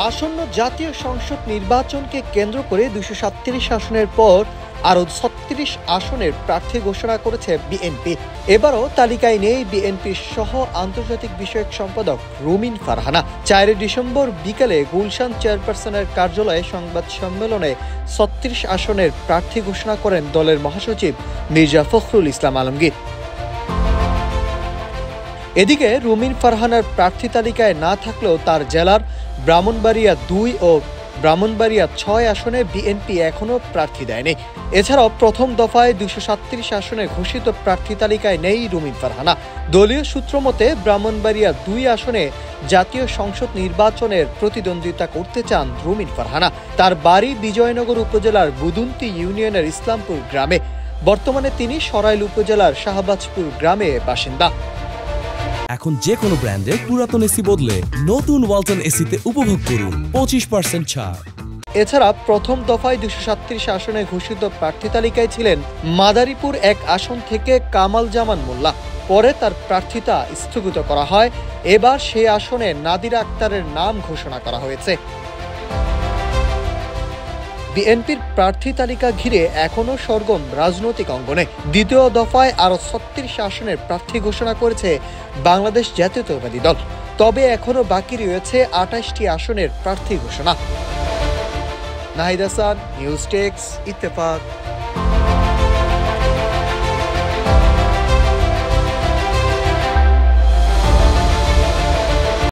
আসন্ন জাতীয় সংসদ নির্বাচনকে কেন্দ্র করে ২৩৭ আসনের পর আরও ৩৬ আসনের প্রার্থী ঘোষণা করেছে বিএনপি। এবারও তালিকায় নেই বিএনপির সহ আন্তর্জাতিক বিষয়ক সম্পাদক রুমিন ফারহানা। ৪ ডিসেম্বর বিকেলে গুলশান চেয়ারপারসনের কার্যালয়ে সংবাদ সম্মেলনে ৩৬ আসনের প্রার্থী ঘোষণা করেন দলের মহাসচিব মির্জা ফখরুল ইসলাম আলমগীর। এদিকে রুমিন ফারহানার প্রার্থী তালিকায় না থাকলেও তার জেলার ব্রাহ্মণবাড়িয়া ২ ও ব্রাহ্মণবাড়িয়া ৬ আসনে বিএনপি এখনও প্রার্থী দেয়নি। এছাড়াও প্রথম দফায় ২৩৭ আসনে ঘোষিত প্রার্থী তালিকায় নেই রুমিন ফারহানা। দলীয় সূত্র মতে ব্রাহ্মণবাড়িয়া ২ আসনে জাতীয় সংসদ নির্বাচনের প্রতিদ্বন্দ্বিতা করতে চান রুমিন ফারহানা। তার বাড়ি বিজয়নগর উপজেলার বুদুন্তি ইউনিয়নের ইসলামপুর গ্রামে। বর্তমানে তিনি সরাইল উপজেলার শাহবাজপুর গ্রামে বাসিন্দা। এখন যে কোনো ব্র্যান্ডের পুরাতন এসি বদলে নতুন ওয়ালটন এসিতে উপভোগ করুন ২৫% ছাড়। এছাড়া প্রথম দফায় ২৩৭ আসনে ঘোষিত প্রার্থী তালিকায় ছিলেন মাদারীপুর ১ আসন থেকে কামাল জামান মোল্লা। পরে তার প্রার্থিতা স্থগিত করা হয়। এবার সেই আসনে নাদিরা আক্তারের নাম ঘোষণা করা হয়েছে। বিএনপির প্রার্থী তালিকা ঘিরে এখনও সরগরম রাজনৈতিক অঙ্গনে। দ্বিতীয় দফায় আরও ৩৬ আসনের প্রার্থী ঘোষণা করেছে বাংলাদেশ জাতীয়তাবাদী দল। তবে এখনও বাকি রয়েছে ২৮টি আসনের প্রার্থী ঘোষণা। Nahid Hasan, news desk, Ittefaq.